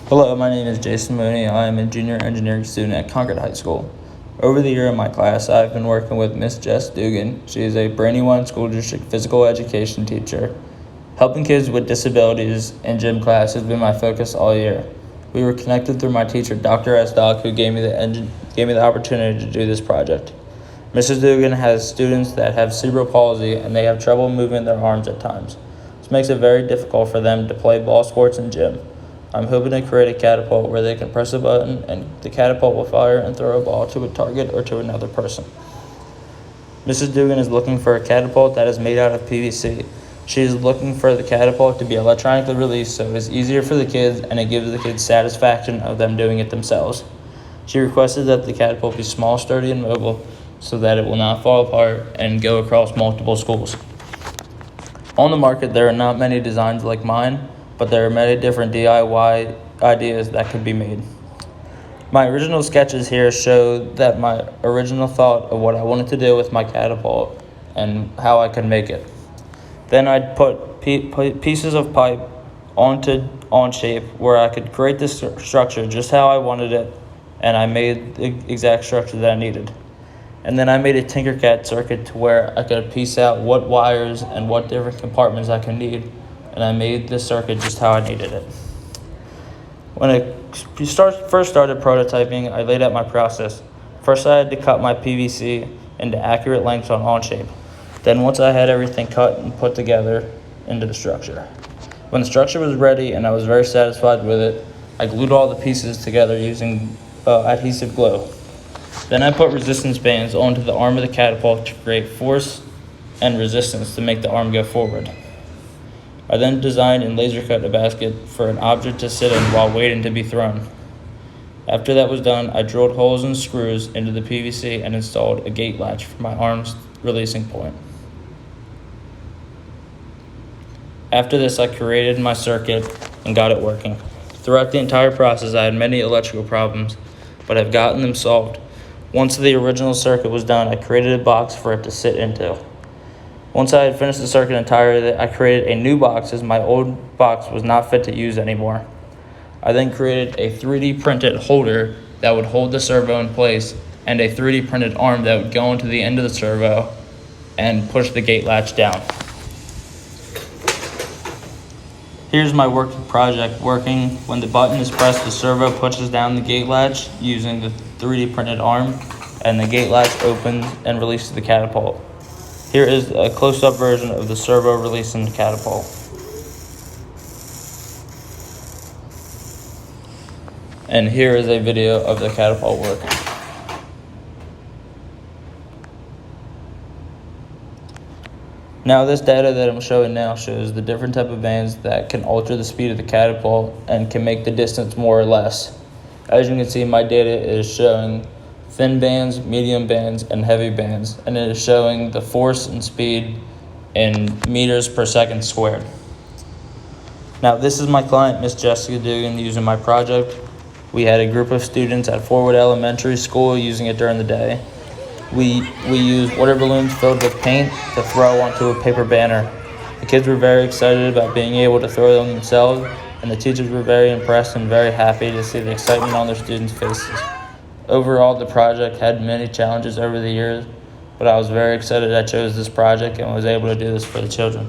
Hello, my name is Jason Mooney. I am a junior engineering student at Concord High School. Over the year in my class, I've been working with Miss Jess Dugan. She is a Brandywine School District physical education teacher. Helping kids with disabilities in gym class has been my focus all year. We were connected through my teacher, Dr. S. Doc, who gave me the opportunity to do this project. Mrs. Dugan has students that have cerebral palsy and they have trouble moving their arms at times. This makes it very difficult for them to play ball sports in gym. I'm hoping to create a catapult where they can press a button and the catapult will fire and throw a ball to a target or to another person. Mrs. Dugan is looking for a catapult that is made out of PVC. She is looking for the catapult to be electronically released so it is easier for the kids and it gives the kids satisfaction of them doing it themselves. She requested that the catapult be small, sturdy, and mobile so that it will not fall apart and go across multiple schools. On the market, there are not many designs like mine, but there are many different DIY ideas that could be made. My original sketches here show that my original thought of what I wanted to do with my catapult and how I could make it. Then I'd put pieces of pipe on shape where I could create this structure just how I wanted it, and I made the exact structure that I needed. And then I made a Tinkercad circuit to where I could piece out what wires and what different compartments I could need, and I made the circuit just how I needed it. When I first started prototyping, I laid out my process. First, I had to cut my PVC into accurate lengths on Onshape. Then once I had everything cut and put together into the structure. When the structure was ready and I was very satisfied with it, I glued all the pieces together using adhesive glue. Then I put resistance bands onto the arm of the catapult to create force and resistance to make the arm go forward. I then designed and laser cut a basket for an object to sit in while waiting to be thrown. After that was done, I drilled holes and screws into the PVC and installed a gate latch for my arm's releasing point. After this, I created my circuit and got it working. Throughout the entire process, I had many electrical problems, but I've gotten them solved. Once the original circuit was done, I created a box for it to sit into. Once I had finished the circuit entirely, I created a new box as my old box was not fit to use anymore. I then created a 3D printed holder that would hold the servo in place and a 3D printed arm that would go into the end of the servo and push the gate latch down. Here's my working project working. When the button is pressed, the servo pushes down the gate latch using the 3D printed arm, and the gate latch opens and releases the catapult. Here is a close-up version of the servo releasing the catapult. And here is a video of the catapult working. Now this data that I'm showing now shows the different type of bands that can alter the speed of the catapult and can make the distance more or less. As you can see, my data is showing thin bands, medium bands, and heavy bands, and it is showing the force and speed in meters per second squared. Now this is my client, Miss Jessica Dugan, using my project. We had a group of students at Forward Elementary School using it during the day. We used water balloons filled with paint to throw onto a paper banner. The kids were very excited about being able to throw them themselves, and the teachers were very impressed and very happy to see the excitement on their students' faces. Overall, the project had many challenges over the years, but I was very excited I chose this project and was able to do this for the children.